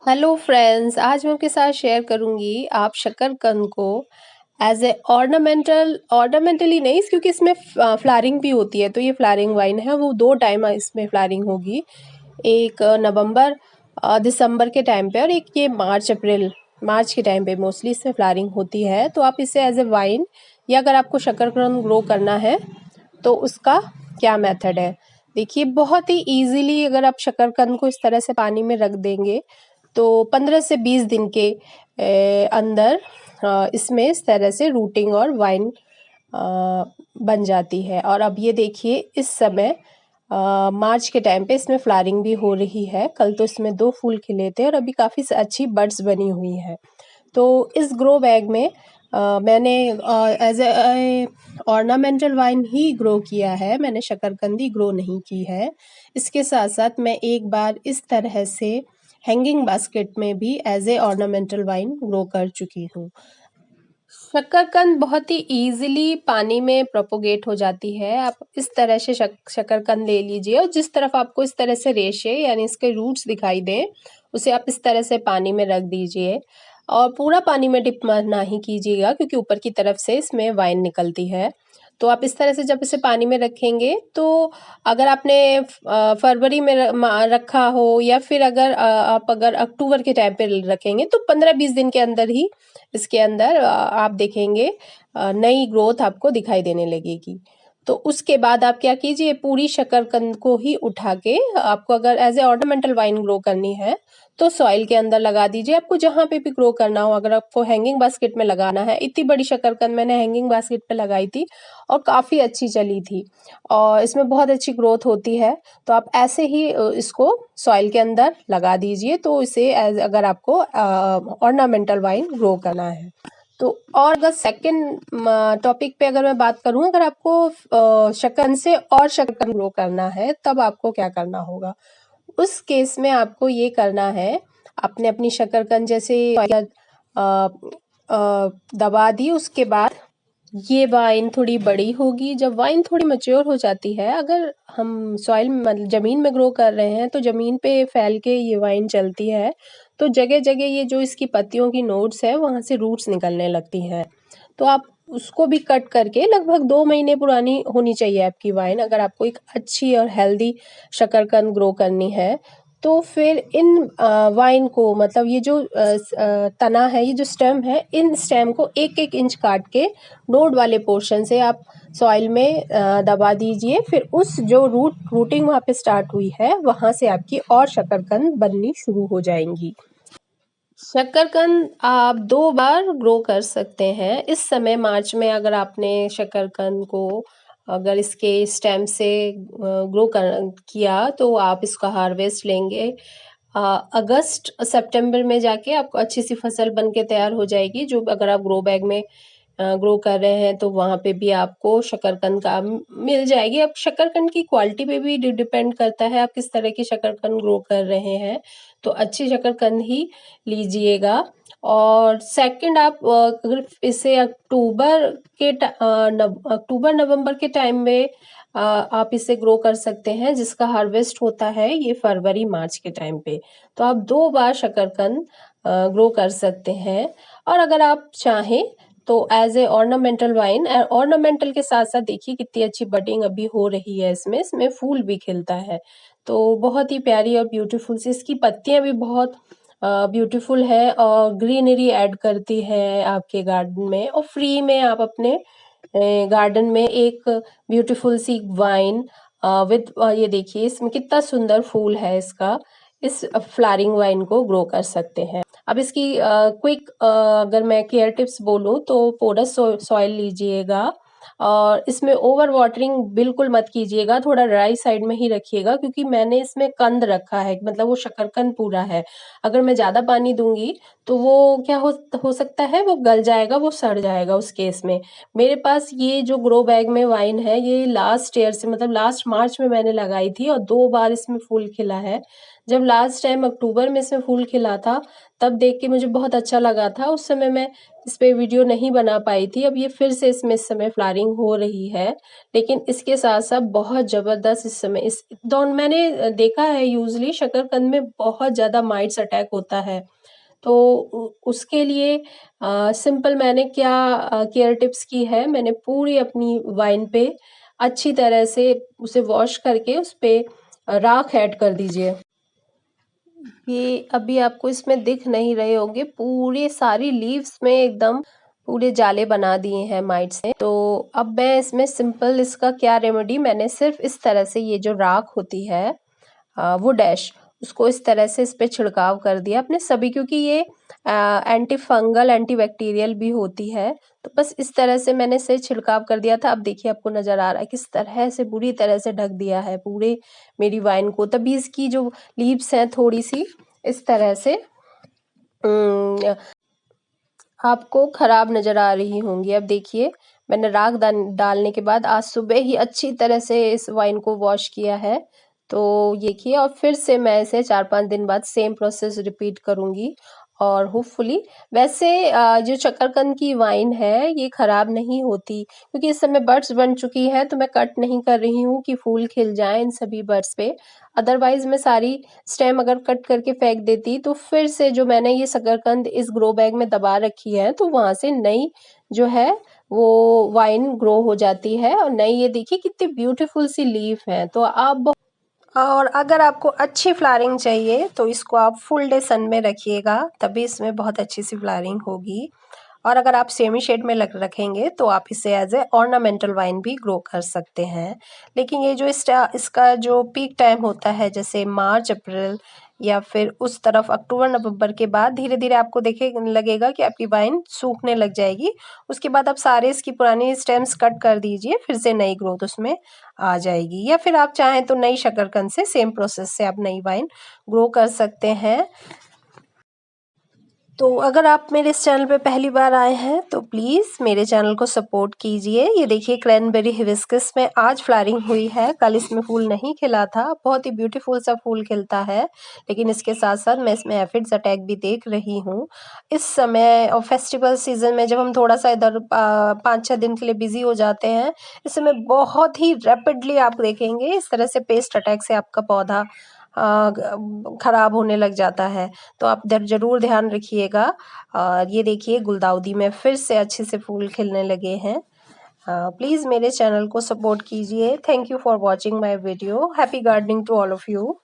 Hello friends, आज मैं आपके साथ शेयर करूंगी आप शकरकंद को एज ए ऑर्नामेंटली नहीं, क्योंकि इसमें फ्लावरिंग भी होती है। तो ये फ्लावरिंग वाइन है, वो दो टाइम इसमें फ्लावरिंग होगी। एक नवंबर दिसंबर के टाइम पे, और एक ये मार्च के टाइम पे मोस्टली इसमें फ्लावरिंग होती है। तो आप इसे एज ए वाइन, या अगर आपको शकरकंद ग्रो करना है तो उसका क्या मेथड है, देखिए। बहुत ही इजीली अगर आप शकरकंद को इस तरह से पानी में रख देंगे तो 15 से 20 दिन के अंदर इसमें इस तरह से रूटिंग और वाइन बन जाती है। और अब ये देखिए, इस समय मार्च के टाइम पे इसमें फ्लावरिंग भी हो रही है। कल तो इसमें 2 फूल खिले थे और अभी काफ़ी अच्छी बड्स बनी हुई हैं। तो इस ग्रो बैग में मैंने एज ए ऑर्नामेंटल वाइन ही ग्रो किया है, मैंने शकरकंदी ग्रो नहीं की है। इसके साथ साथ मैं एक बार इस तरह से हैंगिंग बास्केट में भी as a ornamental vine grow कर चुकी हूँ। शकरकंद बहुत ही इजीली पानी में प्रोपोगेट हो जाती है। आप इस तरह से शकरकंद ले लीजिए, और जिस तरफ आपको इस तरह से रेशे यानी इसके रूट्स दिखाई दें, उसे आप इस तरह से पानी में रख दीजिए। और पूरा पानी में डिप ना ही कीजिएगा, क्योंकि ऊपर की तरफ से इसमें वाइन निकलती है। तो आप इस तरह से जब इसे पानी में रखेंगे, तो अगर आपने फरवरी में रखा हो, या फिर आप अगर अक्टूबर के टाइम पे रखेंगे, तो 15-20 दिन के अंदर ही इसके अंदर आप देखेंगे नई ग्रोथ आपको दिखाई देने लगेगी। तो उसके बाद आप क्या कीजिए, पूरी शकरकंद को ही उठा के, आपको अगर as a ornamental vine grow करनी है तो सॉइल के अंदर लगा दीजिए। आपको जहाँ पे भी ग्रो करना हो, अगर आपको हैंगिंग बास्केट में लगाना है, इतनी बड़ी शकरकंद मैंने हैंगिंग बास्केट पे लगाई थी और काफ़ी अच्छी चली थी, और इसमें बहुत अच्छी ग्रोथ होती है। तो आप ऐसे ही इसको सॉइल के अंदर लगा दीजिए, तो इसे अगर आपको ऑर्नामेंटल वाइन ग्रो करना है तो। और अगर सेकंड टॉपिक पे अगर मैं बात करूं, अगर आपको शकरकंद से और शकरकंद ग्रो करना है, तब आपको क्या करना होगा। उस केस में आपको ये करना है, आपने अपनी शकरकंद जैसे दबा दी, उसके बाद ये वाइन थोड़ी बड़ी होगी। जब वाइन थोड़ी मैच्योर हो जाती है, अगर हम सॉइल मतलब जमीन में ग्रो कर रहे हैं, तो जमीन पे फैल के ये वाइन चलती है, तो जगह जगह ये जो इसकी पत्तियों की नोड्स है, वहां से रूट्स निकलने लगती हैं। तो आप उसको भी कट करके, लगभग 2 महीने पुरानी होनी चाहिए आपकी वाइन, अगर आपको एक अच्छी और हेल्दी शकरकंद ग्रो करनी है। तो फिर इन वाइन को, मतलब ये जो तना है, ये जो स्टेम है, इन स्टेम को 1-1 इंच काट के नोड वाले पोर्शन से आप सॉइल में दबा दीजिए। फिर उस जो रूटिंग वहाँ पे स्टार्ट हुई है, वहां से आपकी और शकरकंद बननी शुरू हो जाएंगी। शकरकंद आप 2 बार ग्रो कर सकते हैं। इस समय मार्च में अगर आपने शकरकंद को, अगर इसके स्टेम से ग्रो किया, तो आप इसका हार्वेस्ट लेंगे अगस्त सितंबर में जाके, आपको अच्छी सी फसल बन के तैयार हो जाएगी। जो अगर आप ग्रो बैग में ग्रो कर रहे हैं, तो वहाँ पे भी आपको शकरकंद का मिल जाएगी। अब शकरकंद की क्वालिटी पे भी डिपेंड करता है, आप किस तरह की शकरकंद ग्रो कर रहे हैं। तो अच्छी शकरकंद ही लीजिएगा। और सेकंड, आप अगर इसे अक्टूबर नवंबर के टाइम में आप इसे ग्रो कर सकते हैं, जिसका हार्वेस्ट होता है ये फरवरी मार्च के टाइम पे। तो आप 2 बार शकरकंद ग्रो कर सकते हैं। और अगर आप चाहें तो as a ornamental vine, ornamental के साथ साथ देखिए कितनी अच्छी बडिंग अभी हो रही है, इसमें फूल भी खिलता है। तो बहुत ही प्यारी और ब्यूटीफुल सी इसकी पत्तियां भी बहुत ब्यूटीफुल है, और ग्रीनरी ऐड करती है आपके गार्डन में। और फ्री में आप अपने गार्डन में एक ब्यूटीफुल सी वाइन विद, ये देखिए इसमें कितना सुंदर फूल है इसका, इस फ्लावरिंग वाइन को ग्रो कर सकते हैं। अब इसकी क्विक अगर मैं केयर टिप्स बोलूँ, तो पोरस सॉइल लीजिएगा, और इसमें ओवर वाटरिंग बिल्कुल मत कीजिएगा, थोड़ा ड्राई साइड में ही रखिएगा, क्योंकि मैंने इसमें कंद रखा है, मतलब वो शकरकंद पूरा है। अगर मैं ज़्यादा पानी दूंगी तो वो क्या हो सकता है, वो गल जाएगा, वो सड़ जाएगा उस केस में। मेरे पास ये जो ग्रो बैग में वाइन है, ये लास्ट ईयर से, मतलब लास्ट मार्च में मैंने लगाई थी, और 2 बार इसमें फूल खिला है। जब लास्ट टाइम अक्टूबर में इसमें फूल खिला था तब देख के मुझे बहुत अच्छा लगा था। उस समय मैं इस पे वीडियो नहीं बना पाई थी। अब ये फिर से इसमें इस समय फ्लावरिंग हो रही है, लेकिन इसके साथ साथ बहुत ज़बरदस्त इस समय इस दोनों मैंने देखा है यूजली शकरकंद में बहुत ज़्यादा माइट्स अटैक होता है। तो उसके लिए सिंपल मैंने क्या केयर टिप्स की है, मैंने पूरी अपनी वाइन पे अच्छी तरह से उसे वॉश करके उस पे राख ऐड कर दीजिए। ये अभी आपको इसमें दिख नहीं रहे होंगे, पूरी सारी लीव्स में एकदम पूरे जाले बना दिए हैं माइट्स ने। तो अब मैं इसमें सिंपल इसका क्या रेमेडी, मैंने सिर्फ इस तरह से ये जो राख होती है वो डैश उसको इस तरह से इस पे छिड़काव कर दिया अपने सभी, क्योंकि ये एंटी फंगल एंटी बैक्टीरियल भी होती है। तो बस इस तरह से मैंने इसे छिड़काव कर दिया था। अब देखिए आपको नजर आ रहा है किस तरह से बुरी तरह से ढक दिया है पूरे मेरी वाइन को। तभी इसकी जो लीव्स हैं थोड़ी सी इस तरह से आपको खराब नजर आ रही होंगी। अब देखिए मैंने राख डालने के बाद आज सुबह ही अच्छी तरह से इस वाइन को वॉश किया है। तो ये किया और फिर से मैं इसे 4-5 दिन बाद सेम प्रोसेस रिपीट करूंगी और होपफुली वैसे जो शकरकंद की वाइन है ये खराब नहीं होती, क्योंकि इस समय बड्स बन चुकी है तो मैं कट नहीं कर रही हूँ कि फूल खिल जाए इन सभी बड्स पे। अदरवाइज मैं सारी स्टेम अगर कट करके फेंक देती तो फिर से जो मैंने ये शकरकंद इस ग्रो बैग में दबा रखी है तो वहां से नई जो है वो वाइन ग्रो हो जाती है। और नई ये देखिए कितनी ब्यूटीफुल सी लीफ है। तो आप और अगर आपको अच्छी फ्लावरिंग चाहिए तो इसको आप फुल डे सन में रखिएगा, तभी इसमें बहुत अच्छी सी फ्लावरिंग होगी। और अगर आप सेमी शेड में रखेंगे तो आप इसे एज ए ऑर्नामेंटल वाइन भी ग्रो कर सकते हैं। लेकिन ये जो इसका जो पीक टाइम होता है जैसे मार्च अप्रैल या फिर उस तरफ अक्टूबर नवंबर के बाद धीरे धीरे आपको देखे लगेगा कि आपकी वाइन सूखने लग जाएगी। उसके बाद आप सारे इसकी पुरानी स्टेम्स कट कर दीजिए, फिर से नई ग्रोथ उसमें आ जाएगी। या फिर आप चाहें तो नई शकरकंद से सेम प्रोसेस से आप नई वाइन ग्रो कर सकते हैं। तो अगर आप मेरे इस चैनल पे पहली बार आए हैं तो प्लीज़ मेरे चैनल को सपोर्ट कीजिए। ये देखिए क्रैनबेरी हिबिस्कस में आज फ्लावरिंग हुई है, कल इसमें फूल नहीं खिला था। बहुत ही ब्यूटीफुल सा फूल खिलता है, लेकिन इसके साथ साथ मैं इसमें एफिड्स अटैक भी देख रही हूँ इस समय। और फेस्टिवल सीजन में जब हम थोड़ा सा इधर 5-6 दिन के लिए बिजी हो जाते हैं, इस समय बहुत ही रैपिडली आप देखेंगे इस तरह से पेस्ट अटैक से आपका पौधा खराब होने लग जाता है। तो आप जरूर ध्यान रखिएगा। और ये देखिए गुलदाउदी में फिर से अच्छे से फूल खिलने लगे हैं। प्लीज़ मेरे चैनल को सपोर्ट कीजिए। Thank you for watching my video. Happy gardening to all of you.